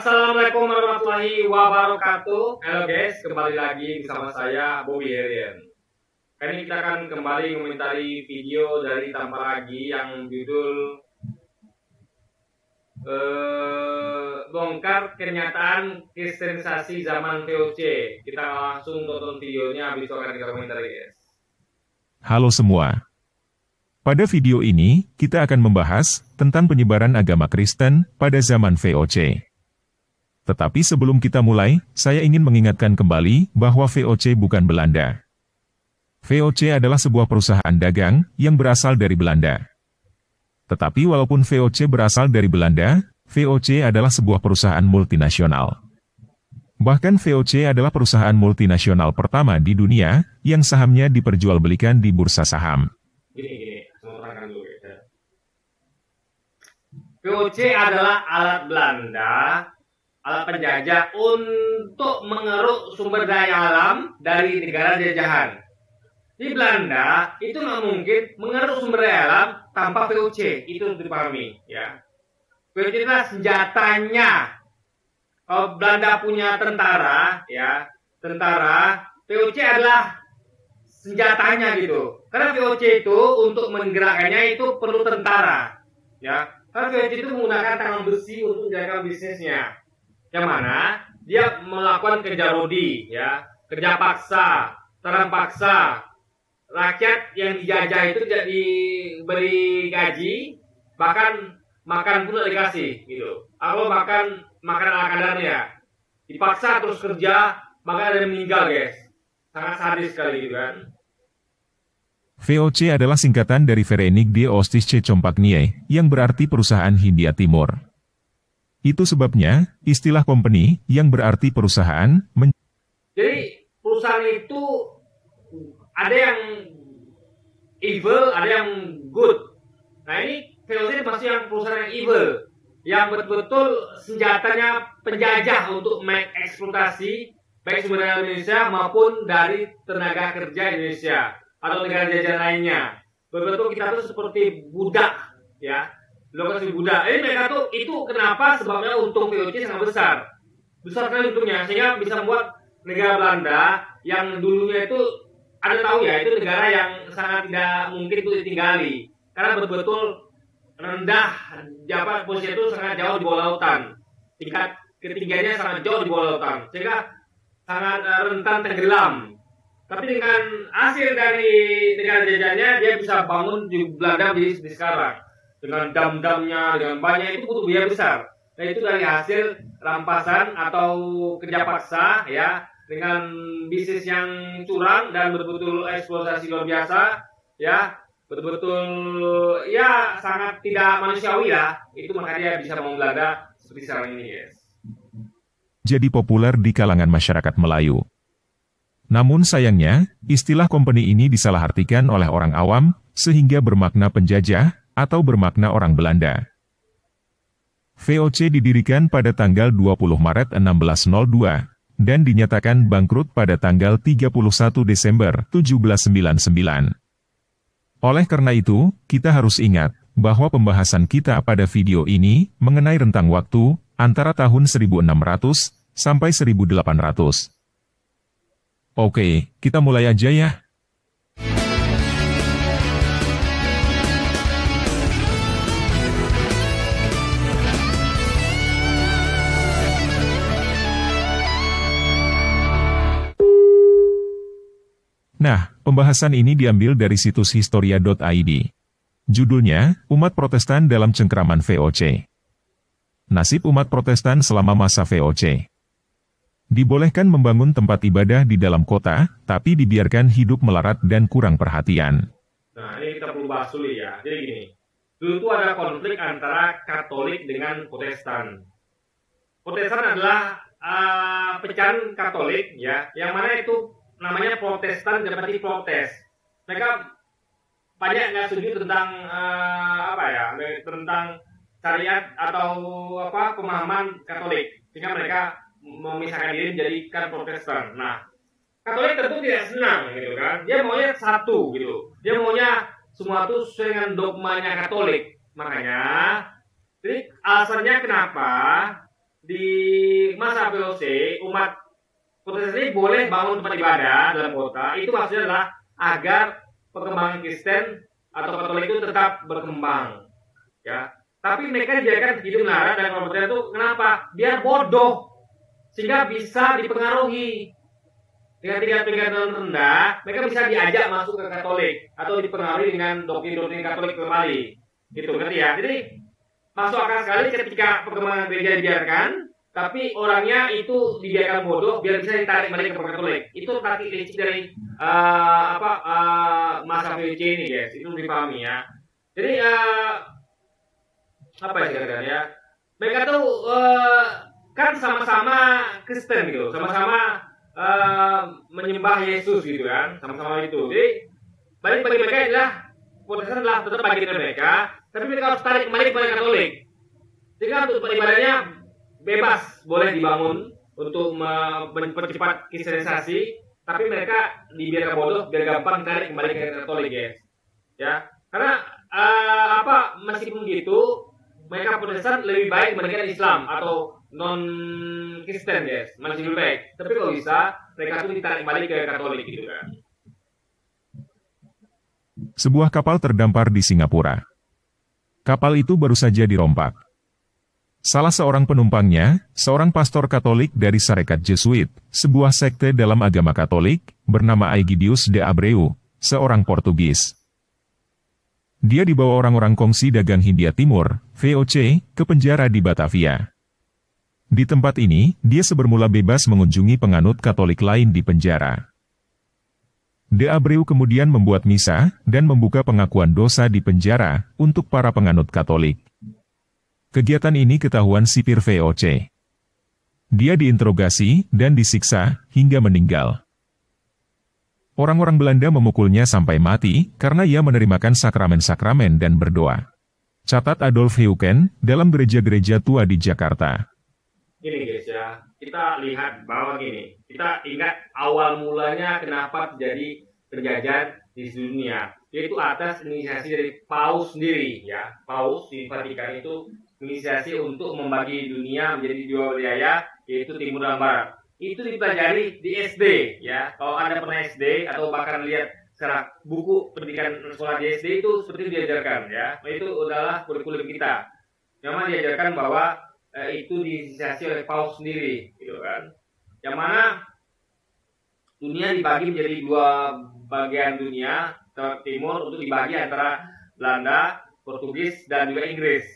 Assalamualaikum warahmatullahi wabarakatuh. Halo guys, kembali lagi bersama saya Bobby Herian. Kali ini kita akan kembali mengomentari video dari Tanpa Lagi yang judul bongkar kenyataan kristenisasi zaman VOC. Kita langsung tonton videonya, habis itu akan kita komentari guys. Halo semua. Pada video ini, kita akan membahas tentang penyebaran agama Kristen pada zaman VOC. Tetapi sebelum kita mulai, saya ingin mengingatkan kembali bahwa VOC bukan Belanda. VOC adalah sebuah perusahaan dagang yang berasal dari Belanda. Tetapi walaupun VOC berasal dari Belanda, VOC adalah sebuah perusahaan multinasional. Bahkan VOC adalah perusahaan multinasional pertama di dunia yang sahamnya diperjualbelikan di bursa saham. VOC adalah alat Belanda, alat penjajah untuk mengeruk sumber daya alam dari negara jajahan. Di Belanda itu nggak mungkin mengeruk sumber daya alam tanpa VOC, itu untuk dipahami ya. VOC adalah senjatanya. Kalau Belanda punya tentara, ya tentara, VOC adalah senjatanya gitu. Karena VOC itu untuk menggerakkannya itu perlu tentara, ya. Karena VOC itu menggunakan tangan besi untuk menjalankan bisnisnya. Yang mana dia melakukan kerja rodi, ya, kerja paksa, terang paksa. Rakyat yang dijajah itu tidak diberi gaji, bahkan makan pun tidak dikasih, gitu. Kalau makan ala kadarnya, dipaksa terus kerja, maka ada yang meninggal, guys. Sangat sadis sekali, gitu kan. VOC adalah singkatan dari Verenigde Oostische Compagnie, yang berarti perusahaan Hindia Timur. Itu sebabnya, istilah company yang berarti perusahaan. Jadi, perusahaan itu ada yang evil, ada yang good. Nah ini VOC masih yang perusahaan yang evil, yang betul-betul senjatanya penjajah untuk mengeksploitasi baik sumber daya Indonesia maupun dari tenaga kerja Indonesia atau negara jajahan lainnya. Betul-betul kita tuh seperti budak, ya. Lokasi budak. Mereka tuh itu kenapa sebabnya untung VOC sangat besar. Besar sekali untungnya sehingga bisa membuat negara Belanda yang dulunya itu ada tahu ya itu negara yang sangat tidak mungkin itu ditinggali. Karena betul-betul rendah, posisi itu sangat jauh di bawah lautan. Tingkat ketinggiannya sangat jauh di bawah lautan. Sehingga sangat rentan tenggelam. Tapi dengan hasil dari negara jajahannya dia bisa bangun di Belanda di sekarang. Dengan dam-damnya, dengan banyak itu butuh biaya besar. Dan itu dari hasil rampasan atau kerja paksa ya, dengan bisnis yang curang dan betul-betul eksploitasi luar biasa ya, betul-betul ya sangat tidak manusiawi ya. Itu makanya dia bisa bangun Belanda seperti sekarang ini, guys. Jadi populer di kalangan masyarakat Melayu. Namun sayangnya, istilah company ini disalahartikan oleh orang awam sehingga bermakna penjajah atau bermakna orang Belanda. VOC didirikan pada tanggal 20 Maret 1602 dan dinyatakan bangkrut pada tanggal 31 Desember 1799. Oleh karena itu, kita harus ingat bahwa pembahasan kita pada video ini mengenai rentang waktu antara tahun 1600 sampai 1800. Oke, kita mulai aja ya. Nah, pembahasan ini diambil dari situs historia.id. Judulnya, Umat Protestan dalam Cengkeraman VOC. Nasib umat Protestan selama masa VOC. Dibolehkan membangun tempat ibadah di dalam kota, tapi dibiarkan hidup melarat dan kurang perhatian. Nah, ini kita perlu bahas dulu ya. Jadi gini, dulu itu ada konflik antara Katolik dengan Protestan. Protestan adalah pecahan Katolik ya, yang mana itu namanya Protestan dan berarti protes. Mereka banyak nggak setuju tentang tentang syariat atau pemahaman Katolik, sehingga mereka memisahkan diri menjadikan Protestan. Nah, Katolik tentu tidak senang gitu kan. Dia maunya satu gitu. Dia maunya semua itu sesuai dengan dogmanya Katolik. Makanya, jadi alasannya kenapa di masa VOC umat Protestan ini boleh bangun tempat ibadah dalam kota, itu maksudnya adalah agar perkembangan Kristen atau Katolik itu tetap berkembang, ya. Tapi mereka dibiarkan hidup melarat dan kelompok itu kenapa? Biar bodoh, sehingga bisa dipengaruhi dengan tingkat-tingkat rendah. Mereka bisa diajak masuk ke Katolik atau dipengaruhi dengan doktrin-doktrin Katolik kembali, gitu ngerti ya? Jadi masuk akal sekali ketika perkembangan gereja dibiarkan, tapi orangnya itu dibiarkan bodoh biar bisa ditarik balik ke Katolik. Itu taktik licik dari masa VOC ini, guys. Itu dipahami ya. Jadi apa ya? Mereka tuh kan sama-sama Kristen gitu, sama-sama menyembah Yesus gitu kan, sama-sama itu. Jadi bagi mereka adalah Protestan adalah tetap bagian dari mereka, tapi mereka harus tarik kembali kepada Katolik. Sehingga untuk ibadahnya bebas, boleh dibangun untuk mempercepat kristenisasi, tapi mereka dibiarkan bodoh biar gampang tarik kembali ke Katolik, guys. Ya, karena meskipun gitu, mereka Protestan lebih baik dibandingkan Islam atau non Kristen, guys, masih lebih baik. Tapi kalau bisa, mereka tuh ditarik kembali ke Katolik gitu kan. Sebuah kapal terdampar di Singapura. Kapal itu baru saja dirompak. Salah seorang penumpangnya, seorang pastor Katolik dari Sarekat Jesuit, sebuah sekte dalam agama Katolik, bernama Aegidius de Abreu, seorang Portugis. Dia dibawa orang-orang Kongsi Dagang Hindia Timur, VOC, ke penjara di Batavia. Di tempat ini, dia sebermula bebas mengunjungi penganut Katolik lain di penjara. De Abreu kemudian membuat misa dan membuka pengakuan dosa di penjara untuk para penganut Katolik. Kegiatan ini ketahuan sipir VOC. Dia diinterogasi dan disiksa hingga meninggal. Orang-orang Belanda memukulnya sampai mati karena ia menerimakan sakramen-sakramen dan berdoa. Catat Adolf Heuken dalam gereja-gereja tua di Jakarta. Gini guys ya, kita lihat bahwa gini, kita ingat awal mulanya kenapa terjadi penjajahan di dunia, yaitu atas inisiasi dari Paus sendiri ya. Paus di Vatikan itu inisiasi untuk membagi dunia menjadi dua wilayah, yaitu timur dan barat. Itu dipelajari di SD ya. Kalau Anda pernah SD atau bahkan lihat secara buku pendidikan sekolah di SD itu seperti itu diajarkan ya. Itu adalah kurikulum kita. Memang diajarkan bahwa itu diinisiasi oleh Paus sendiri gitu kan. Yang mana dunia dibagi menjadi dua bagian dunia, timur untuk dibagi antara Belanda, Portugis dan juga Inggris.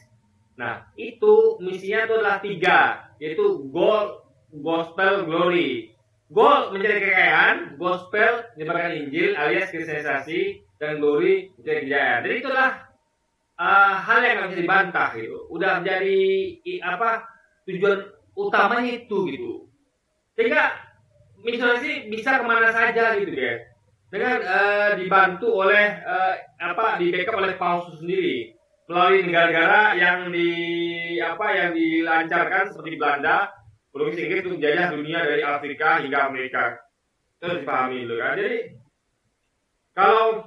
Nah, itu misinya itu adalah 3, yaitu goal, gospel, glory. Goal mencari kekayaan, gospel menyebarkan Injil alias kristenisasi, dan glory mencari kejayaan. Jadi itu adalah hal yang nggak bisa dibantah gitu. Udah menjadi tujuan utamanya itu gitu. Sehingga misionasi bisa kemana saja gitu guys. Dengan dibantu oleh di backup oleh Paus sendiri melalui negara-negara yang dilancarkan seperti Belanda, Portugis, Inggris untuk menjajah dunia dari Afrika hingga Amerika. Itu harus dipahami dulu kan. Jadi kalau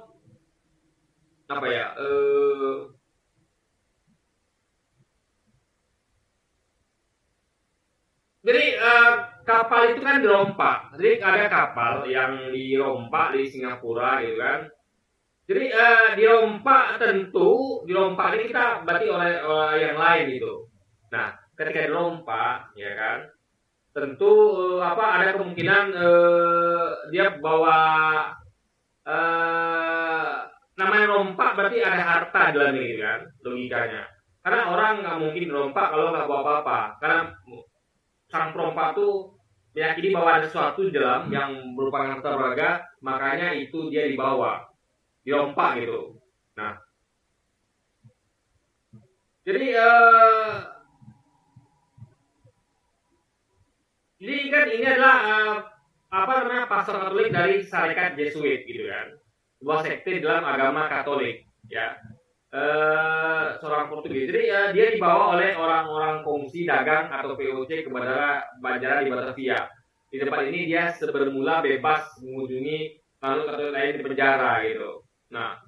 kapal itu kan dirompak. Jadi ada kapal yang dirompak di Singapura gitu kan. Jadi dirompak ini kita berarti oleh yang lain gitu. Nah, ketika dirompak ya kan, tentu ada kemungkinan dia bawa namanya rompak berarti ada harta dalam ini kan, logikanya. Karena orang nggak mungkin rompak kalau nggak bawa apa-apa. Karena sang perompak tuh meyakini bahwa ada sesuatu di dalam yang merupakan harta berharga, makanya itu dia dibawa, dirompak gitu. Nah, jadi kan ini adalah pastor Katolik dari Sarekat Jesuit gitu kan, sebuah sekte dalam agama Katolik ya. Seorang Portugis. Jadi dia dibawa oleh orang-orang kongsi dagang atau VOC ke bandara di Batavia. Di tempat ini dia bermula bebas mengunjungi makhluk Katolik lain di penjara gitu. Nah,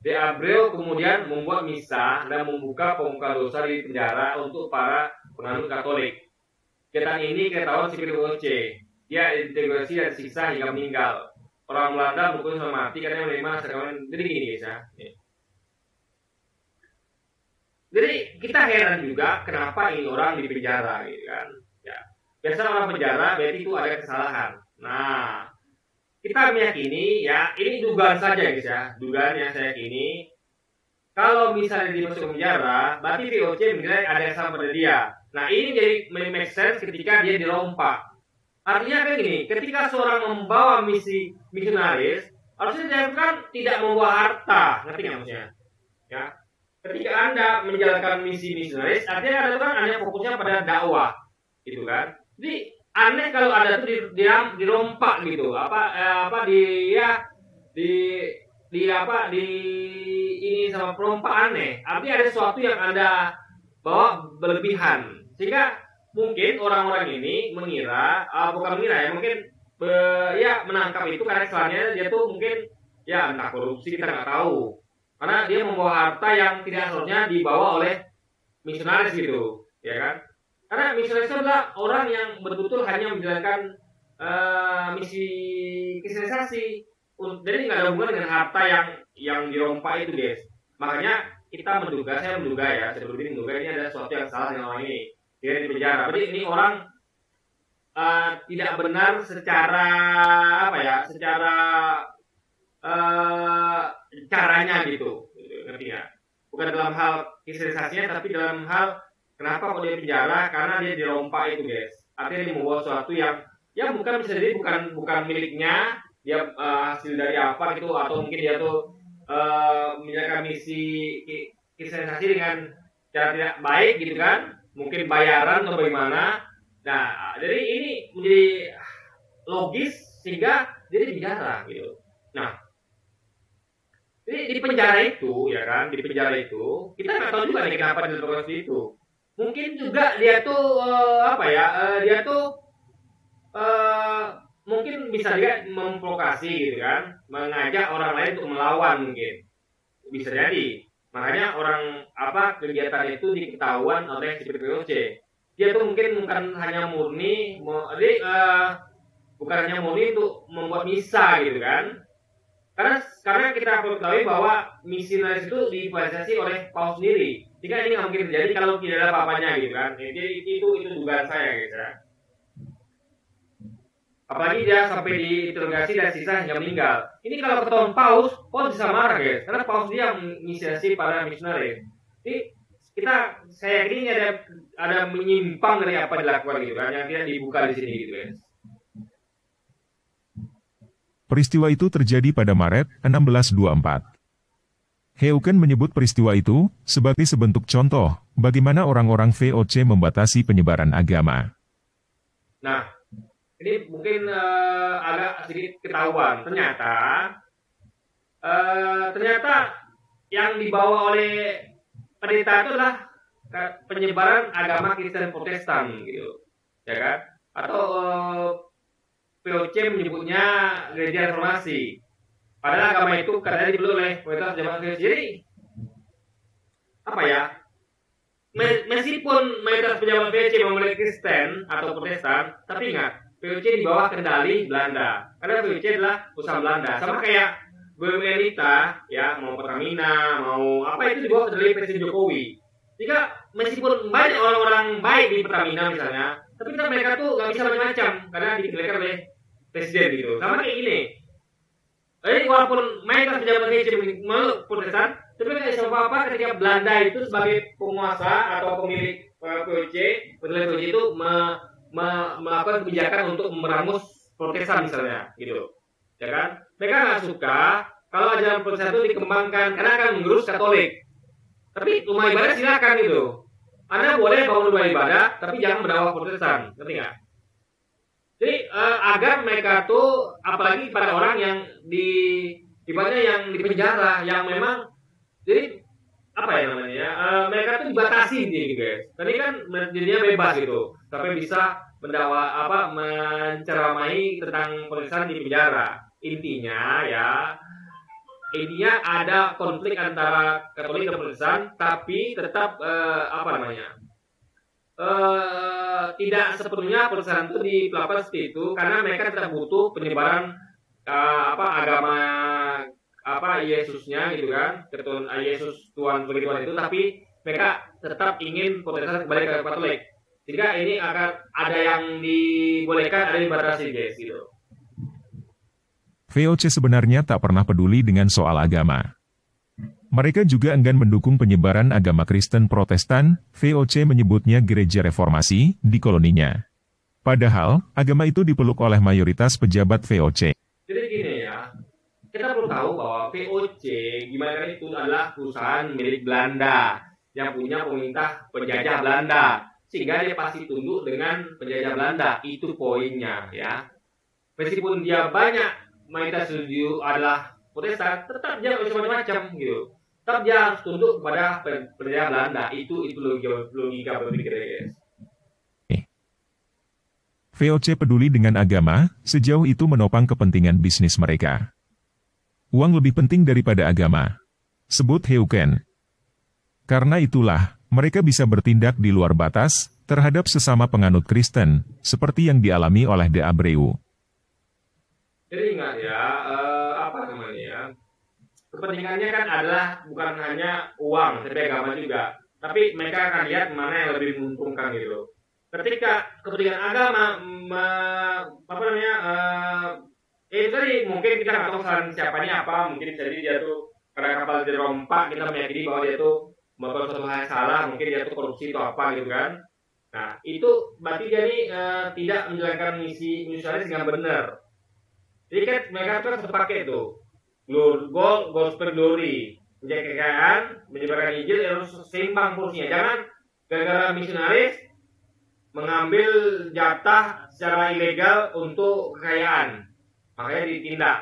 De Abreu kemudian membuat misa dan membuka pemuka dosa di penjara untuk para penganut Katolik. Kegiatan ini ketahuan sipil POC. Dia integrasi dan siksa hingga meninggal. Orang Belanda menghukum sampai mati karena menerima sakrament. Jadi gini guys ya. Jadi kita heran juga kenapa ini orang di penjara gitu kan. Ya. Biasa orang penjara berarti itu ada kesalahan. Nah, kita meyakini ya, ini dugaan saja guys ya, dugaan yang saya yakini. Kalau misalnya dia masuk penjara, berarti VOC menilai ada yang salah pada dia. Nah ini jadi make sense ketika dia dirompak. Artinya kayak gini, ketika seorang membawa misi misionaris, harusnya dia kan tidak membawa harta, ngerti nggak maksudnya? Ya, ketika Anda menjalankan misi misionaris, artinya Anda kan hanya fokusnya pada dakwah, gitu kan? Jadi aneh kalau ada tuh dirompak gitu, di ini sama perompak aneh. Artinya ada sesuatu yang Anda bawa berlebihan, sehingga mungkin orang-orang ini mengira, bukan mengira ya, mungkin menangkap itu karena kesalahannya dia tuh mungkin ya entah korupsi, kita nggak tahu, karena dia membawa harta yang tidak seharusnya dibawa oleh misionaris gitu, ya kan? Karena misionaris itu adalah orang yang betul-betul hanya menjalankan misi kristenisasi. Jadi nggak ada hubungan dengan harta yang dirompak itu guys. Makanya saya menduga ya, ini ada sesuatu yang salah dengan orang ini. Dia di penjara. Jadi ini orang tidak benar secara caranya gitu, ngerti nggak? Bukan dalam hal kristenisasinya, tapi dalam hal kenapa kok dia penjara? Karena dia dirompak itu guys. Artinya dia membawa sesuatu yang bukan bisa jadi bukan miliknya. Dia hasil dari apa gitu, atau mungkin dia tuh menjalankan misi kristenisasi dengan cara tidak baik gitu kan, mungkin bayaran atau bagaimana. Nah jadi ini menjadi logis sehingga jadi penjara gitu. Nah jadi di penjara itu ya kan, di penjara itu kita nggak tahu juga nih kenapa dia terlalu seperti itu. Mungkin juga dia tuh mungkin bisa juga memprovokasi gitu kan, mengajak orang lain untuk melawan, mungkin bisa jadi. Makanya kegiatan itu diketahuan oleh sipil POC. Dia tuh mungkin bukan hanya murni untuk membuat misa gitu kan. Karena kita perlu ketahui bahwa misionaris itu difasilitasi oleh Paus sendiri. Jika ini nggak mungkin terjadi kalau tidak ada apa-apanya gitu kan. Jadi itu dugaan saya guys ya. Apalagi dia sampai diinterogasi dan sisa hingga meninggal. Ini kalau ketahuan Paus bisa marah guys, karena Paus dia menginisiasi para misionaris. Jadi saya yakin ini ada menyimpang dari apa dilakukan gitu kan, yang tidak dibuka di sini gitu guys. Peristiwa itu terjadi pada Maret 1624. Heuken menyebut peristiwa itu sebagai sebentuk contoh bagaimana orang-orang VOC membatasi penyebaran agama. Nah, ini mungkin agak sedikit ketahuan. Ternyata yang dibawa oleh pendeta itu adalah penyebaran agama Kristen Protestan gitu, ya kan? Atau POC menyebutnya gereja reformasi. Padahal agama itu katanya dibeli oleh mayoritas jemaat Kristen. Jadi meskipun mayoritas pejabat POC memilih Kristen atau Protestan, tapi ingat POC di bawah kendali Belanda. Karena POC adalah usaha Belanda. Sama kayak BUMN kita, ya mau Pertamina, mau apa itu di bawah kendali Presiden Jokowi. Jika meskipun banyak orang-orang baik di Pertamina misalnya, tapi mereka tuh nggak bisa macam-macam karena dikendalikan oleh Presiden gitu. Sama kayak gini. Jadi walaupun mayoritas pejabat POC meluk Protestan, tapi nggak bisa apa-apa ketika Belanda itu sebagai penguasa atau pemilik POC, pendiri POC itu melakukan kebijakan untuk memerangus Protestan misalnya gitu, ya kan? Mereka nggak suka kalau ajaran Protestan itu dikembangkan karena akan menggerus Katolik. Tapi rumah ibadah silakan gitu. Anda boleh bangun rumah ibadah, tapi jangan berdakwah Protestan, ngerti nggak? Jadi agar mereka tuh, apalagi pada orang yang yang di penjara, yang memang jadi mereka tuh dibatasi gitu guys. Tadi kan jadinya bebas gitu, sampai bisa menceramai tentang Protestan di penjara. Intinya ya intinya ada konflik antara Katolik dan Protestan, tapi tetap tidak sepenuhnya Protestan itu diperlakukan seperti itu, karena mereka tetap butuh penyebaran agama Yesusnya gitu kan, Yesus Tuhan bagi Tuhan itu, tapi mereka tetap ingin Protestan kembali ke Katolik. Sehingga ini akan ada yang dibolehkan, ada yang dibatasi, guys, gitu. VOC sebenarnya tak pernah peduli dengan soal agama. Mereka juga enggan mendukung penyebaran agama Kristen Protestan. VOC menyebutnya gereja reformasi di koloninya. Padahal, agama itu dipeluk oleh mayoritas pejabat VOC. Jadi gini ya, kita perlu tahu bahwa VOC gimana itu adalah perusahaan milik Belanda yang punya pemerintah penjajah Belanda, sehingga dia pasti tunduk dengan penjajah Belanda. Itu poinnya ya. Meskipun dia banyak mayoritas studio adalah Protestan, tetap dia bisa macam-macam gitu. Tetap dia harus tunduk kepada penjajah Belanda. Itu logika berpikir, guys. VOC peduli dengan agama, sejauh itu menopang kepentingan bisnis mereka. Uang lebih penting daripada agama, sebut Heuken. Karena itulah, mereka bisa bertindak di luar batas terhadap sesama penganut Kristen, seperti yang dialami oleh De Abreu. Jadi ingat ya, kepentingannya kan adalah bukan hanya uang, tapi agama juga. Tapi mereka akan lihat mana yang lebih menguntungkan gitu. Ketika kepentingan agama, itu tadi mungkin kita nggak tahu kesalahan siapanya apa, mungkin jadi dia tuh karena kapal dirompak, kita meyakini bahwa dia tuh melakukan suatu hal yang salah, mungkin dia tuh korupsi atau apa gitu kan. Nah, itu berarti dia ini tidak menjalankan misi misionaris dengan benar. Jadi kan mereka tuh harus pakai tuh gospel glory, menjaga kekayaan, menyebarkan Injil, harus seimbang porsinya. Jangan gara-gara misionaris mengambil jatah secara ilegal untuk kekayaan, makanya ditindak.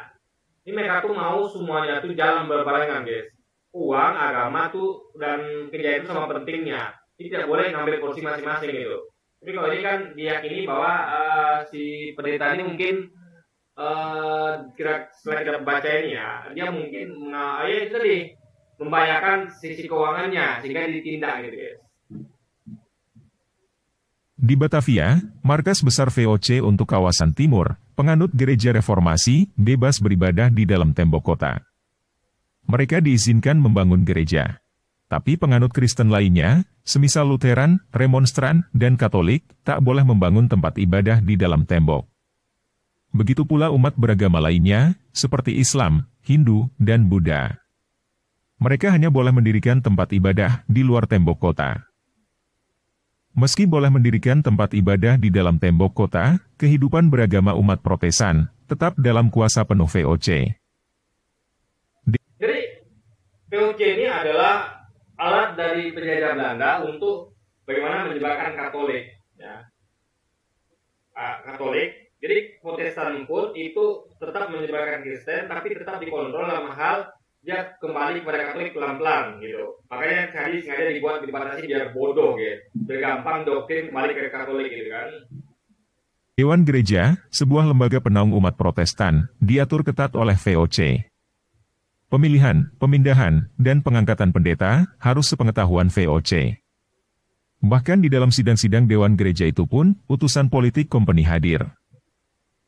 Ini mereka tuh mau semuanya tuh jalan berbarengan, guys. Uang, agama tuh dan kerja itu sama pentingnya. Jadi tidak boleh ngambil porsi masing-masing gitu. Tapi kalau ini kan diyakini bahwa si pendeta ini mungkin setelah kita baca ini ya, dia mungkin itu tadi membahayakan sisi keuangannya sehingga ditindak gitu, guys. Di Batavia, markas besar VOC untuk kawasan timur, penganut gereja reformasi bebas beribadah di dalam tembok kota. Mereka diizinkan membangun gereja. Tapi penganut Kristen lainnya, semisal Lutheran, Remonstran, dan Katolik, tak boleh membangun tempat ibadah di dalam tembok. Begitu pula umat beragama lainnya, seperti Islam, Hindu, dan Buddha. Mereka hanya boleh mendirikan tempat ibadah di luar tembok kota. Meski boleh mendirikan tempat ibadah di dalam tembok kota, kehidupan beragama umat Protestan tetap dalam kuasa penuh VOC. Jadi, VOC ini adalah alat dari penjajah Belanda untuk bagaimana menyebarkan Katolik. Ya. Katolik. Jadi Protestan pun itu tetap menyebarkan Kristen, tapi tetap dikontrol dalam hal dia kembali kepada Katolik pelan-pelan gitu. Makanya tadi sengaja dibatasi biar bodoh gitu, biar gampang doktrin kembali ke Katolik gitu kan. Dewan Gereja, sebuah lembaga penaung umat Protestan, diatur ketat oleh VOC. Pemilihan, pemindahan, dan pengangkatan pendeta harus sepengetahuan VOC. Bahkan di dalam sidang-sidang Dewan Gereja itu pun, utusan politik company hadir.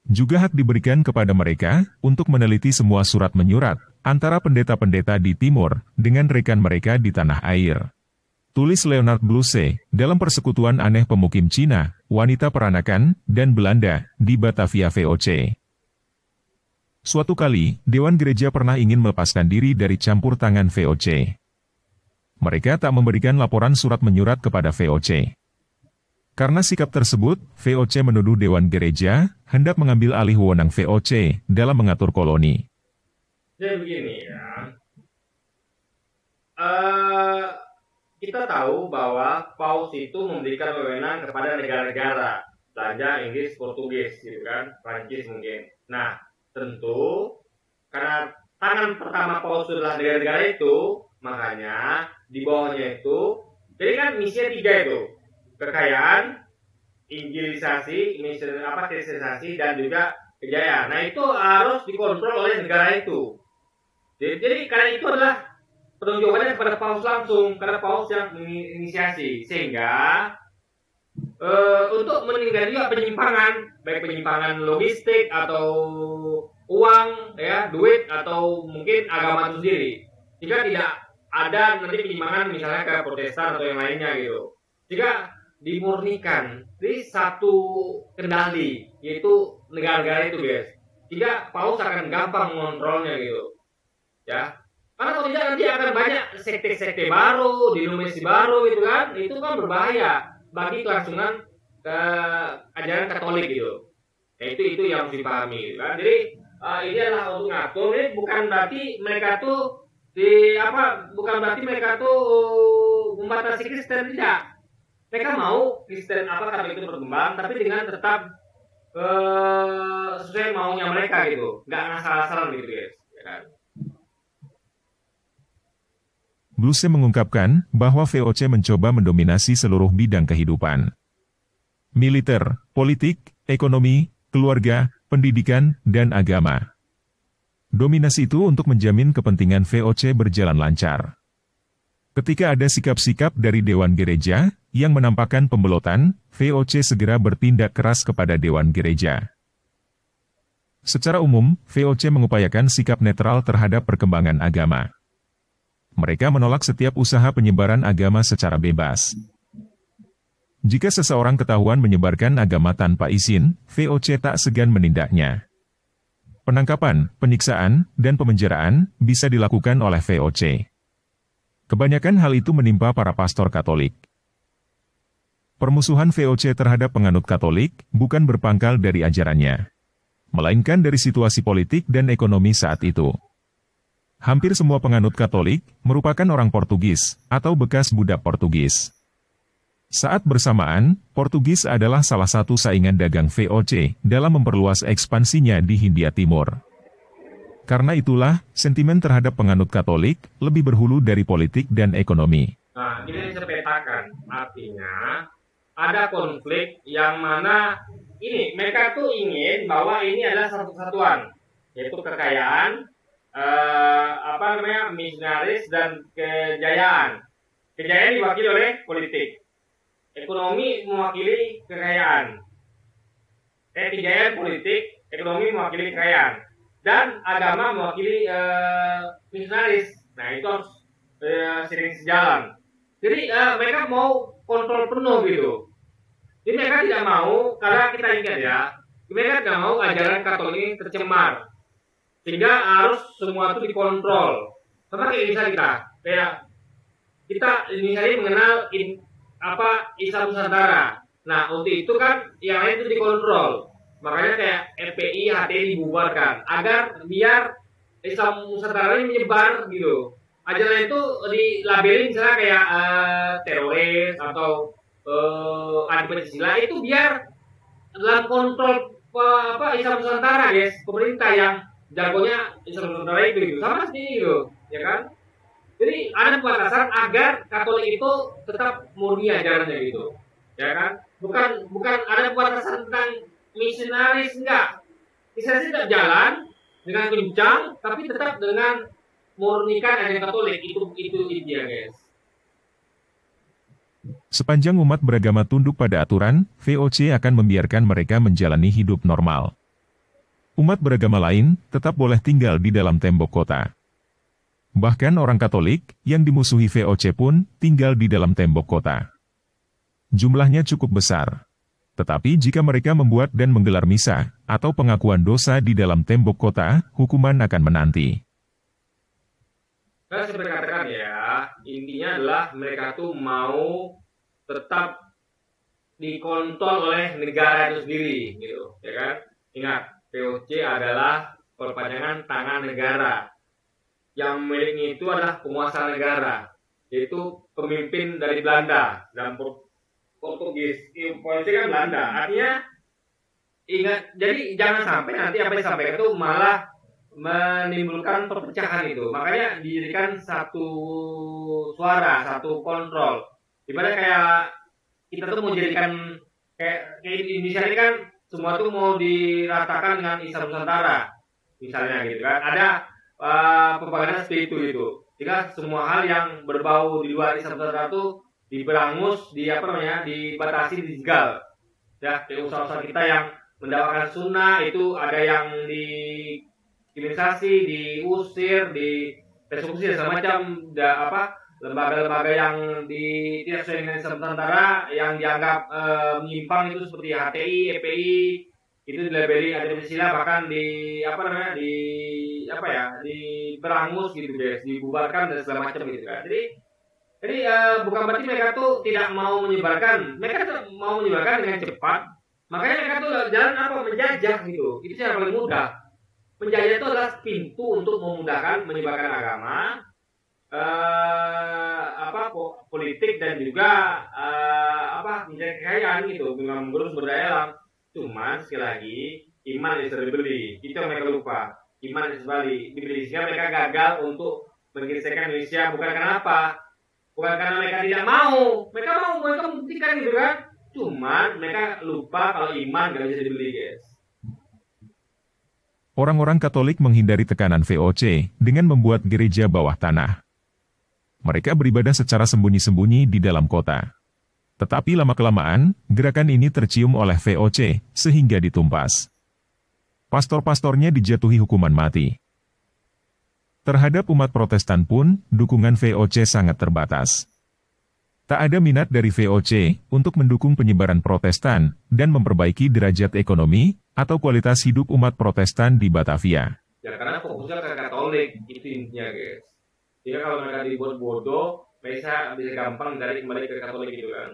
Juga hak diberikan kepada mereka untuk meneliti semua surat menyurat antara pendeta-pendeta di timur dengan rekan mereka di tanah air. Tulis Leonard Blusse dalam Persekutuan Aneh Pemukim Cina, Wanita Peranakan, dan Belanda di Batavia VOC. Suatu kali, Dewan Gereja pernah ingin melepaskan diri dari campur tangan VOC. Mereka tak memberikan laporan surat menyurat kepada VOC. Karena sikap tersebut, VOC menuduh Dewan Gereja hendak mengambil alih wewenang VOC dalam mengatur koloni. Jadi begini ya, kita tahu bahwa Paus itu memberikan wewenang kepada negara-negara, Belanda, Inggris, Portugis, gitu kan, Prancis mungkin. Nah, tentu karena tangan pertama Paus adalah negara-negara itu, makanya di bawahnya itu, jadi kan misinya 3 itu. Kekayaan, injilisasi, kristenisasi, dan juga kejayaan. Nah itu harus dikontrol oleh negara itu. Jadi karena itu adalah penunjukannya kepada Paus langsung, karena Paus yang menginisiasi, sehingga untuk meninggalkan juga penyimpangan, baik penyimpangan logistik atau uang, ya, duit atau mungkin agama itu sendiri, jika tidak ada nanti penyimpangan misalnya ke Protestan atau yang lainnya gitu, jika dimurnikan di satu kendali yaitu negara-negara itu guys, jika Paus akan gampang mengontrolnya gitu, ya. Karena kalau tidak nanti akan banyak sekte-sekte baru, denominasi baru gitu kan, itu kan berbahaya bagi kelangsungan ke ajaran Katolik gitu. Ya, itu yang harus dipahami gitu kan. Jadi ini adalah untuk ngatur, ini bukan berarti mereka tuh bukan berarti mereka tuh membatasi Kristen, tidak. Mereka mau Kristen Katolik itu berkembang, tapi dengan tetap sesuai maunya mereka gitu, nggak ngasal-asalan gitu guys, ya kan. Bluse mengungkapkan bahwa VOC mencoba mendominasi seluruh bidang kehidupan. Militer, politik, ekonomi, keluarga, pendidikan, dan agama. Dominasi itu untuk menjamin kepentingan VOC berjalan lancar. Ketika ada sikap-sikap dari Dewan Gereja yang menampakkan pembelotan, VOC segera bertindak keras kepada Dewan Gereja. Secara umum, VOC mengupayakan sikap netral terhadap perkembangan agama. Mereka menolak setiap usaha penyebaran agama secara bebas. Jika seseorang ketahuan menyebarkan agama tanpa izin, VOC tak segan menindaknya. Penangkapan, penyiksaan, dan pemenjaraan bisa dilakukan oleh VOC. Kebanyakan hal itu menimpa para pastor Katolik. Permusuhan VOC terhadap penganut Katolik bukan berpangkal dari ajarannya, melainkan dari situasi politik dan ekonomi saat itu. Hampir semua penganut Katolik merupakan orang Portugis atau bekas budak Portugis. Saat bersamaan, Portugis adalah salah satu saingan dagang VOC dalam memperluas ekspansinya di Hindia Timur. Karena itulah, sentimen terhadap penganut Katolik lebih berhulu dari politik dan ekonomi. Nah, ini saya petakan, artinya ada konflik yang mana ini mereka tuh ingin bahwa ini adalah satu kesatuan, yaitu kekayaan, misionaris dan kejayaan. Kejayaan diwakili oleh politik, ekonomi mewakili kekayaan. Kejayaan politik, ekonomi mewakili kekayaan, dan agama mewakili misionaris. Nah, itu harus sering sejalan. Jadi mereka mau kontrol penuh gitu. Jadi mereka tidak mau, karena kita ingat ya, mereka tidak mau ajaran Katolik tercemar, sehingga harus semua itu dikontrol. Sama kayak misalnya kita misalnya mengenal Islam Nusantara. Nah, untuk itu kan yang lain itu dikontrol. Makanya kayak FPI, HTI dibubarkan agar biar Islam Nusantara ini menyebar gitu. Ajaran itu dilabelin misalnya kayak teroris atau anti-Pancasila, itu biar dalam kontrol Islam Nusantara guys, pemerintah yang jagonya Islam Nusantara itu gitu. Sama seperti itu, ya kan? Jadi ada pembatasan agar Katolik itu tetap murni ajarannya gitu, ya kan? Bukan ada pembatasan tentang misionaris, enggak. Misionaris tetap jalan dengan kencang, tapi tetap dengan murnikan ajaran Katolik. Itu dia guys. Sepanjang umat beragama tunduk pada aturan, VOC akan membiarkan mereka menjalani hidup normal. Umat beragama lain tetap boleh tinggal di dalam tembok kota. Bahkan orang Katolik yang dimusuhi VOC pun tinggal di dalam tembok kota. Jumlahnya cukup besar. Tetapi jika mereka membuat dan menggelar misa atau pengakuan dosa di dalam tembok kota, hukuman akan menanti. Saya seperti katakan ya, intinya adalah mereka tuh mau tetap dikontrol oleh negara itu sendiri, gitu, ya kan? Ingat, VOC adalah perpanjangan tangan negara. Yang miliknya itu adalah penguasa negara, yaitu pemimpin dari Belanda dan Portugis. VOC kan Belanda, artinya ingat. Jadi jangan sampai nanti apa yang disampaikan itu malah menimbulkan perpecahan itu. Makanya dijadikan satu suara, satu kontrol. Dimana kayak kita tuh mau jadikan kayak di Indonesia ini kan semua tuh mau diratakan dengan Islam Nusantara, misalnya gitu kan. propaganda seperti itu gitu. Jika semua hal yang berbau di luar Islam Nusantara itu diberangus, dibatasi, dijegal. Ya, usaha-usaha kita yang mendakwakan sunnah itu ada yang dikriminalisasi, diusir, dipersekusi dan segala macam. Lembaga-lembaga yang tidak sesuai dengan Islam Nusantara yang dianggap menyimpang itu seperti HTI, EPI itu dilabeli ada Pancasila, bahkan diberangus gitu guys, dibubarkan dan segala macam gitu kan. Jadi bukan berarti mereka tuh tidak mau menyebarkan, mereka tuh mau menyebarkan dengan cepat. Makanya mereka tuh jalan menjajah gitu. Itu cara paling mudah. Menjajah itu adalah pintu untuk memudahkan menyebarkan agama, politik dan juga mencari kekayaan gitu, dengan mengurus budaya alam. Cuman sekali lagi iman bisa dibeli, itu yang mereka lupa. Iman bisa dibeli, sehingga mereka gagal untuk menggeserkan Indonesia. Bukan karena apa? Bukan karena mereka tidak mau, mereka membuktikan gitu kan. Cuman mereka lupa kalau iman gak bisa dibeli guys. Orang-orang Katolik menghindari tekanan VOC dengan membuat gereja bawah tanah. Mereka beribadah secara sembunyi-sembunyi di dalam kota. Tetapi lama-kelamaan, gerakan ini tercium oleh VOC, sehingga ditumpas. Pastor-pastornya dijatuhi hukuman mati. Terhadap umat Protestan pun, dukungan VOC sangat terbatas. Tak ada minat dari VOC untuk mendukung penyebaran Protestan dan memperbaiki derajat ekonomi atau kualitas hidup umat Protestan di Batavia. Ya karena fokusnya ke Katolik, itu intinya guys. Jika kalau mereka dibuat bodoh, bisa gampang dari kembali ke Katolik gitu kan.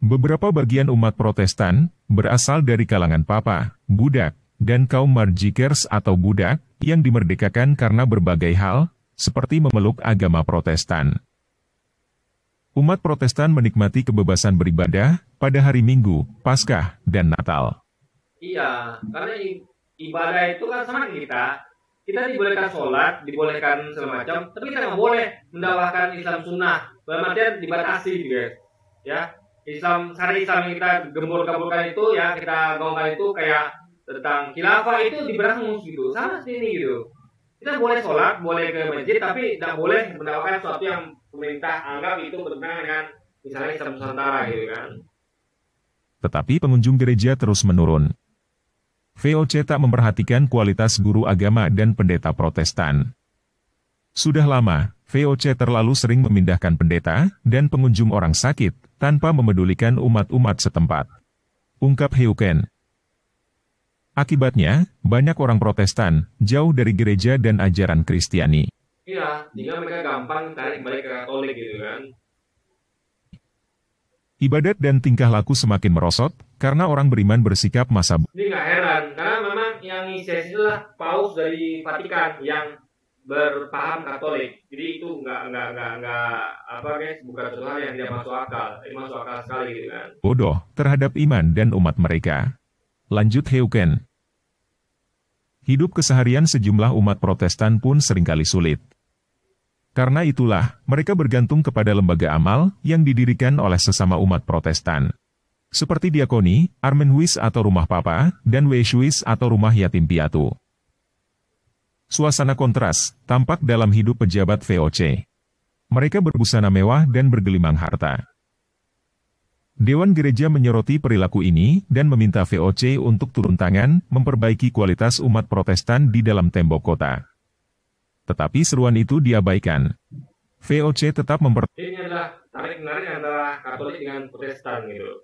Beberapa bagian umat Protestan berasal dari kalangan Papa, budak, dan kaum marjikers atau budak yang dimerdekakan karena berbagai hal, seperti memeluk agama Protestan. Umat Protestan menikmati kebebasan beribadah pada hari Minggu, Paskah, dan Natal. Iya, karena ibadah itu kan sama kita. Kita dibolehkan sholat, dibolehkan segala macam, tapi kita nggak boleh mendakwakan Islam sunnah. Dalam artian dibatasi guys. Ya, Islam yang kita gembur-gemburkan itu, ya kita gaungkan itu kayak tentang khilafah itu diberangus gitu, sama seperti ini gitu. Kita boleh sholat, boleh ke masjid, tapi tidak boleh mendakwakan sesuatu yang pemerintah anggap itu bertentangan dengan misalnya Islam Nusantara gitu kan. Tetapi pengunjung gereja terus menurun. VOC tak memperhatikan kualitas guru agama dan pendeta Protestan. Sudah lama, VOC terlalu sering memindahkan pendeta dan pengunjung orang sakit tanpa memedulikan umat-umat setempat. Ungkap Heuken. Akibatnya, banyak orang Protestan jauh dari gereja dan ajaran Kristiani. Iya, sehingga mereka gampang tarik balik ke Katolik gitu kan. Ibadat dan tingkah laku semakin merosot karena orang beriman bersikap masa bodoh. Ini nggak heran, karena memang yang inisiasi adalah paus dari Vatikan yang berpaham Katolik. Jadi itu bukan suatu hal yang tidak masuk akal. Ini masuk akal sekali gitu kan. Bodoh terhadap iman dan umat mereka. Lanjut Heuken. Hidup keseharian sejumlah umat Protestan pun seringkali sulit. Karena itulah, mereka bergantung kepada lembaga amal yang didirikan oleh sesama umat Protestan. Seperti diakoni, Armenhuis atau Rumah Papa, dan Weishuis atau Rumah Yatim Piatu. Suasana kontras tampak dalam hidup pejabat VOC. Mereka berbusana mewah dan bergelimang harta. Dewan Gereja menyoroti perilaku ini dan meminta VOC untuk turun tangan memperbaiki kualitas umat Protestan di dalam tembok kota. Tetapi seruan itu diabaikan. VOC tetap Ini adalah tarik-menarik antara Katolik dengan Protestan gitu.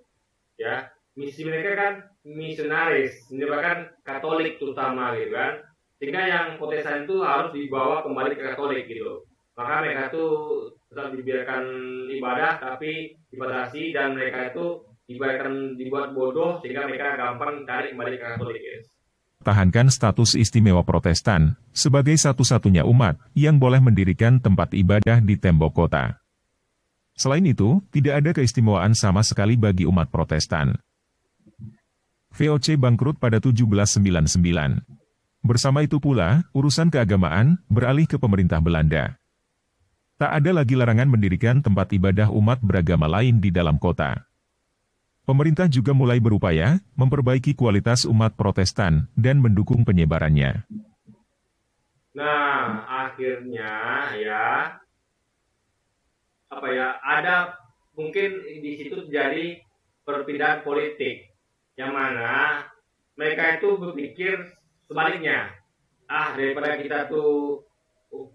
Ya, misi mereka kan misionaris, menyebabkan Katolik terutama gitu kan. Sehingga yang Protestan itu harus dibawa kembali ke Katolik gitu. Maka mereka tuh tetap dibiarkan ibadah tapi dibatasi, dan mereka itu dibuat bodoh sehingga mereka gampang tarik kembali ke Katolik guys. Pertahankan status istimewa Protestan sebagai satu-satunya umat yang boleh mendirikan tempat ibadah di tembok kota. Selain itu, tidak ada keistimewaan sama sekali bagi umat Protestan. VOC bangkrut pada 1799. Bersama itu pula, urusan keagamaan beralih ke pemerintah Belanda. Tak ada lagi larangan mendirikan tempat ibadah umat beragama lain di dalam kota. Pemerintah juga mulai berupaya memperbaiki kualitas umat Protestan dan mendukung penyebarannya. Nah, akhirnya ya ada mungkin di situ terjadi perpindahan politik yang mana mereka itu berpikir sebaliknya. Daripada kita tuh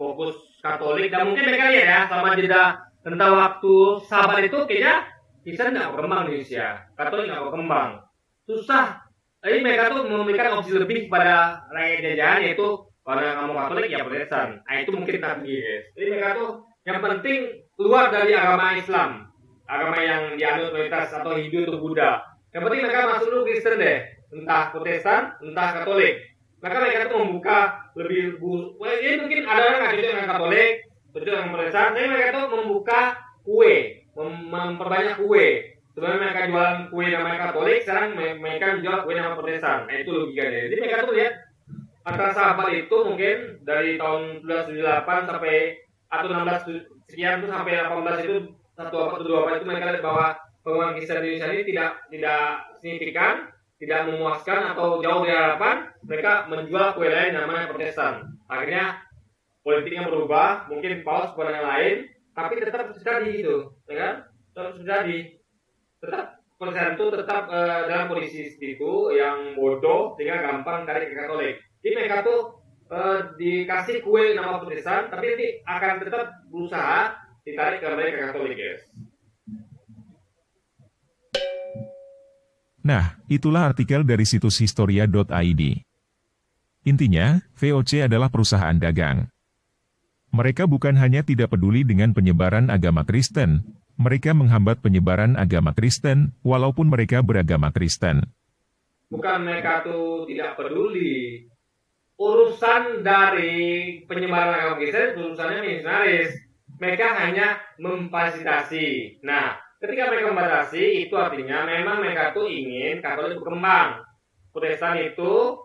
fokus Katolik, dan mungkin mereka lihat ya sama jeda tentang waktu sahabat itu kayaknya Kristen nggak berkembang di Indonesia, Katolik nggak berkembang, susah. Jadi mereka tuh memberikan opsi lebih pada rakyat jajahan, yaitu kalau kamu Katolik ya Protestan. Itu mungkin tadi guys. Jadi mereka tuh yang penting keluar dari agama Islam, agama yang dianut mayoritas atau Hindu atau Buddha. Yang penting mereka masuk dulu Kristen deh, entah Protestan, entah Katolik. Maka mereka itu membuka lebih ini mungkin ada orang nggak cocok dengan Katolik, cocok dengan Protestan. Tapi mereka itu membuka kue, memperbanyak kue. Sebenarnya mereka jualan kue namanya Katolik, sekarang mereka menjual kue nama Protestan. Itu logikanya. Jadi mereka tuh lihat antara sahabat itu mungkin dari tahun 1998 sampai atau 16 sekian tuh sampai 18 itu 1 atau 2 itu mereka lihat bahwa pengembangan Kristen di Indonesia ini tidak signifikan, tidak memuaskan atau jauh dari harapan. Mereka menjual kue lain namanya Protestan. Akhirnya politiknya berubah, mungkin paus kepada yang lain, tapi tetap terjadi gitu, ya kan? Tetap terjadi. Tetap Protestan itu tetap dalam kondisi itu yang bodoh sehingga gampang tarik ke Katolik. Jadi mereka tuh dikasih kue nama Protestan, tapi nanti akan tetap berusaha ditarik ke mereka Katolik, guys. Nah, itulah artikel dari situs historia.id. Intinya, VOC adalah perusahaan dagang. Mereka bukan hanya tidak peduli dengan penyebaran agama Kristen, mereka menghambat penyebaran agama Kristen, walaupun mereka beragama Kristen. Bukan mereka tuh tidak peduli. Urusan dari penyebaran agama Kristen, urusannya misionaris. Mereka hanya memfasilitasi. Nah, ketika mereka membatasi, itu artinya memang mereka tuh ingin Katolik berkembang. Protestan itu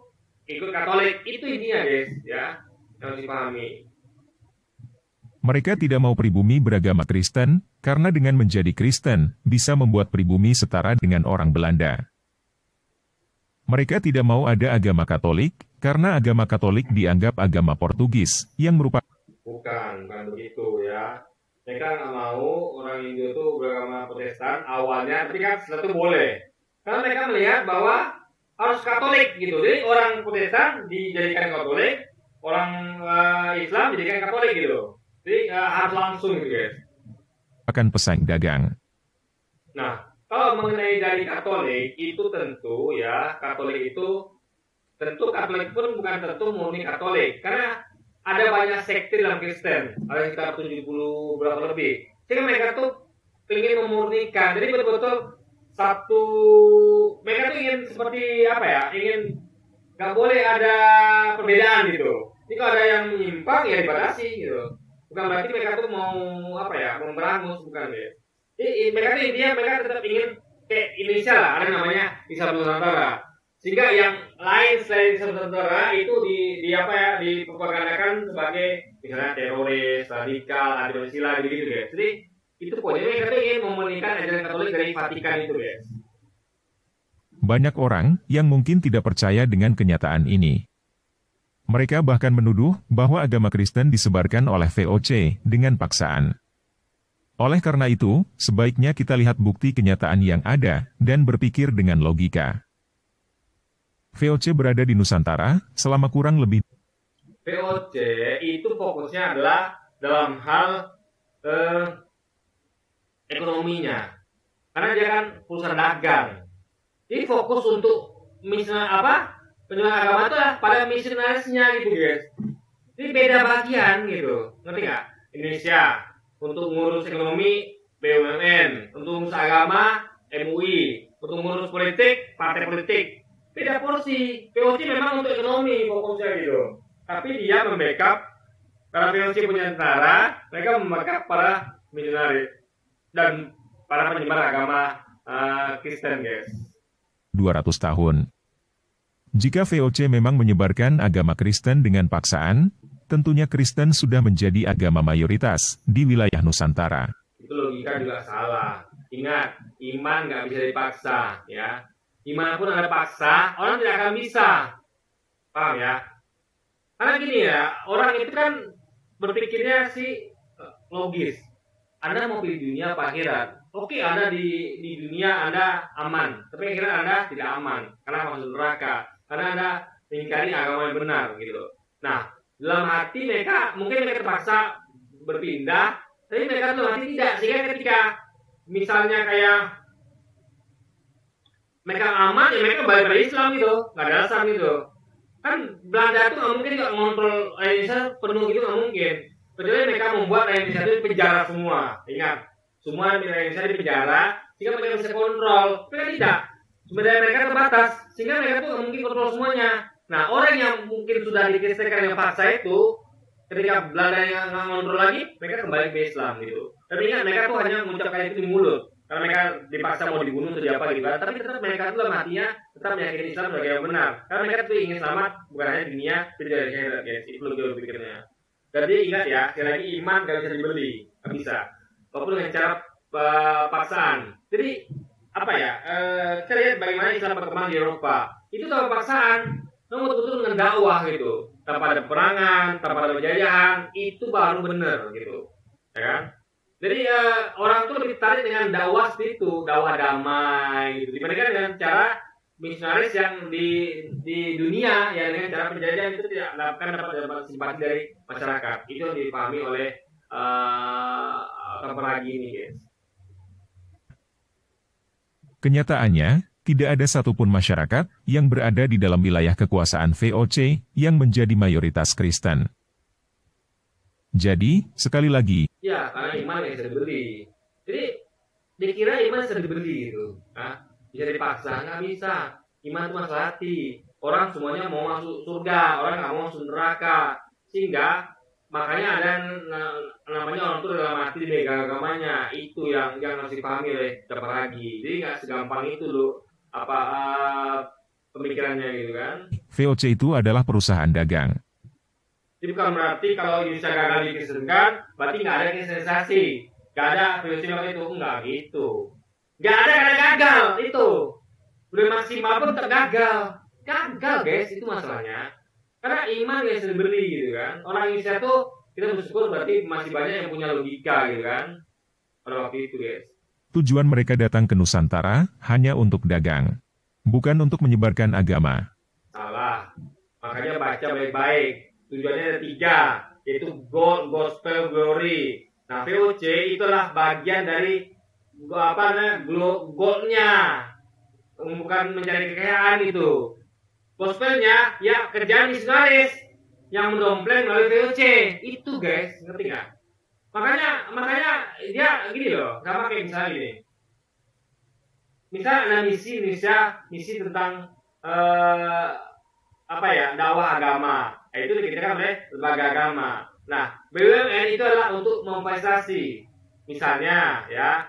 ikut Katolik. Itu intinya, guys, ya. Harus dipahami. Mereka tidak mau pribumi beragama Kristen, karena dengan menjadi Kristen, bisa membuat pribumi setara dengan orang Belanda. Mereka tidak mau ada agama Katolik, karena agama Katolik dianggap agama Portugis, yang merupakan... Bukan begitu ya. Mereka nggak mau orang Hindu itu beragama Protestan awalnya, tapi kan setelah itu boleh. Karena mereka melihat bahwa harus Katolik gitu. Jadi orang Protestan dijadikan Katolik, orang Islam dijadikan Katolik gitu. Jadi harus langsung gitu, guys. Akan pesaing dagang. Nah, kalau mengenai dari Katolik itu tentu ya, Katolik pun bukan tentu murni Katolik, karena ada banyak sekte dalam Kristen, ada sekitar 70 berapa lebih. Sehingga mereka tuh ingin memurnikan, jadi betul-betul satu, mereka tuh ingin seperti apa ya, ingin nggak boleh ada perbedaan gitu. Jadi kalau ada yang menyimpang ya dibatasi gitu. Bukan berarti mereka tuh mau apa ya, memberangus, bukan ya. Jadi mereka tuh intinya mereka tetap ingin kayak Indonesia lah, ada namanya Islam Nusantara. Sehingga yang lain selain Islam Nusantara itu dipropagandakan sebagai misalnya teroris, radikal, anti Pancasila gitu guys. Jadi itu pokoknya mereka tuh ingin memurnikan ajaran Katolik dari Vatikan itu, guys. Banyak orang yang mungkin tidak percaya dengan kenyataan ini. Mereka bahkan menuduh bahwa agama Kristen disebarkan oleh VOC dengan paksaan. Oleh karena itu, sebaiknya kita lihat bukti kenyataan yang ada dan berpikir dengan logika. VOC berada di Nusantara selama kurang lebih. VOC itu fokusnya adalah dalam hal ekonominya. Karena dia kan perusahaan dagang. Jadi fokus untuk misalnya penyebaran agama itu pada misionarisnya gitu, guys. Jadi beda bagian gitu, ngerti nggak? Indonesia untuk ngurus ekonomi BUMN, untuk ngurus agama MUI, untuk ngurus politik partai politik. Beda porsi. VOC memang untuk ekonomi fokusnya gitu. Tapi dia membackup, karena VOC punya tentara, mereka membackup para misionaris dan para penyebar agama Kristen, guys. 200 tahun. Jika VOC memang menyebarkan agama Kristen dengan paksaan, tentunya Kristen sudah menjadi agama mayoritas di wilayah Nusantara. Itu logika juga salah. Ingat, iman nggak bisa dipaksa, ya. Iman pun ada paksa, orang tidak akan bisa. Paham ya? Karena gini ya, orang itu kan berpikirnya sih logis. Anda mau pilih dunia apa akhirat? Oke, Anda di dunia Anda aman, tapi akhirat Anda tidak aman karena masuk neraka. Karena Anda mengingkari agama yang benar gitu. Nah, dalam hati mereka mungkin mereka terpaksa berpindah, tapi mereka dalam hati tidak. Sehingga ketika misalnya kayak mereka aman, ya mereka balik ke Islam gitu, nggak ada alasan gitu. Kan Belanda itu nggak mungkin nggak ngontrol Indonesia penuh gitu, nggak mungkin. Kecuali mereka membuat Indonesia itu penjara semua. Ingat, semua Indonesia di penjara sehingga mereka bisa kontrol. Mereka tidak. Sebenarnya mereka terbatas sehingga mereka tuh nggak mungkin kontrol semuanya. Nah, orang yang mungkin sudah dikristenkan yang paksa itu, ketika Belanda yang nggak ngontrol lagi, mereka kembali ke Islam gitu. Tapi ingat, mereka tuh hanya mengucapkan itu di mulut. Karena mereka dipaksa mau dibunuh atau apa gitu kan. Tapi tetap mereka tuh dalam hatinya tetap meyakini Islam sebagai yang benar. Karena mereka tuh ingin selamat bukan hanya di dunia, tapi di akhirat guys. Itu lebih pikirnya. Jadi ingat ya, sekali lagi iman gak bisa dibeli, gak bisa. Walaupun dengan cara paksaan. Jadi apa ya? Kita lihat bagaimana Islam berkembang di Eropa. Itu tanpa paksaan, namun betul-betul dengan dakwah gitu. Tanpa ada peperangan, tanpa ada penjajahan, itu baru benar gitu, ya kan? Jadi orang tuh lebih tertarik dengan dakwah seperti itu, dakwah damai gitu. Dibandingkan dengan cara misionaris yang di dunia yang dengan cara penjajahan itu tidak dapat simpati dari masyarakat. Itu yang dipahami oleh Kapragi ini, guys. Kenyataannya, tidak ada satupun masyarakat yang berada di dalam wilayah kekuasaan VOC yang menjadi mayoritas Kristen. Jadi, sekali lagi, ya, karena iman yang bisa dibeli. Jadi, dikira iman bisa dibeli gitu. Nah, bisa dipaksa, nggak bisa. Iman itu masalah hati. Orang semuanya mau masuk surga, orang nggak mau masuk neraka. Sehingga, makanya ada namanya orang itu dalam hati dipegang agamanya. Itu yang harus dipahami oleh Kapragi. Jadi, nggak segampang itu loh, pemikirannya gitu kan. VOC itu adalah perusahaan dagang. Jadi bukan berarti kalau Indonesia gagal dikristenkan, berarti nggak ada kristenisasi. Nggak ada VOC itu, nggak gitu. Nggak ada karena gagal, itu. Udah maksimal pun tetap gagal. Gagal guys, itu masalahnya. Karena iman nggak bisa dibeli gitu kan. Orang Indonesia tuh, kita bersyukur berarti masih banyak yang punya logika gitu kan. Pada waktu itu guys. Tujuan mereka datang ke Nusantara hanya untuk dagang, bukan untuk menyebarkan agama. Salah. Makanya baca baik-baik. Tujuannya ada 3, yaitu gold, gospel, glory. Nah, VOC itulah bagian dari goldnya, bukan mencari kekayaan itu. Gospelnya, ya kerjaan misionaris yang mendompleng melalui VOC. Itu guys, ngerti nggak? Makanya dia gini loh, sama kayak misalnya gini. Misalnya ada misi Indonesia, misi tentang dakwah agama. Itu dikerjakan oleh lembaga agama. Nah, BUMN itu adalah untuk memfasilitasi. Misalnya, ya,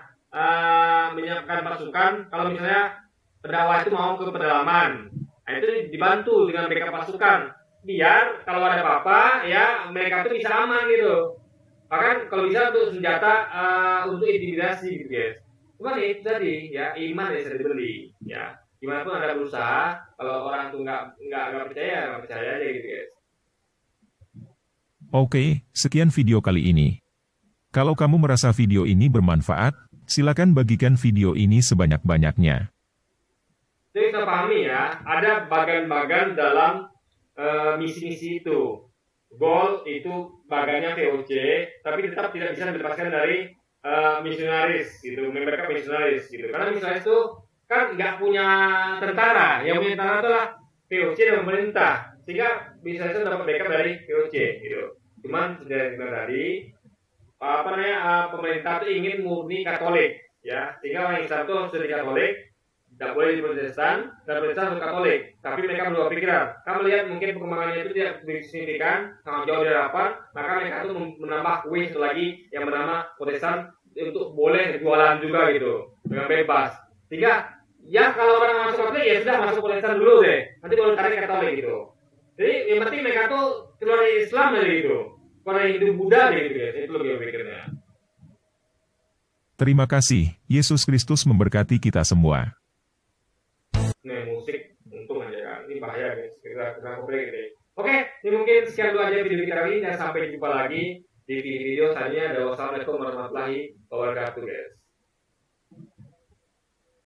menyiapkan pasukan. Kalau misalnya pendakwah itu mau ke pedalaman, nah itu dibantu dengan backup pasukan. Biar kalau ada apa-apa, ya mereka itu bisa aman gitu. Bahkan kalau bisa untuk senjata untuk intimidasi, gitu guys. Cuman ya itu tadi, ya iman bisa dibeli, ya. Gimana pun ada berusaha, kalau orang tuh nggak percaya aja gitu guys. Oke, sekian video kali ini. Kalau kamu merasa video ini bermanfaat, silakan bagikan video ini sebanyak-banyaknya. Jadi kita pahami ya, ada bagian-bagian dalam misi-misi itu. Goal itu bagiannya VOC, tapi tetap tidak bisa dilepaskan dari misionaris gitu, mereka misionaris gitu. Karena misionaris itu kan nggak punya tentara, yang punya tentara adalah VOC dan pemerintah, sehingga bisa dapat backup dari VOC gitu. Cuman sudah tadi pemerintah itu ingin murni Katolik, ya, sehingga orang Islam itu harus jadi Katolik, tidak boleh di Protestan, dan Protestan harus Katolik. Tapi mereka berubah pikiran. Kamu lihat mungkin perkembangannya itu tidak signifikan, sangat jauh dari harapan, maka mereka itu menambah kuis lagi yang bernama Protestan untuk boleh jualan juga gitu, dengan bebas. Sehingga ya kalau orang masuk Katolik ya sudah masuk Protestan dulu deh, nanti baru tarik Katolik gitu. Jadi yang penting mereka tuh keluar dari Islam dari itu, keluar dari hidup Buddha gitu guys, itu lebih pikirnya. Terima kasih, Yesus Kristus memberkati kita semua. Nih musik, untung aja kan, ini bahaya guys, kita komplain gitu. Oke, ini mungkin sekian dulu aja video kita kali ini dan sampai jumpa lagi di video selanjutnya. Wassalamualaikum warahmatullahi wabarakatuh guys.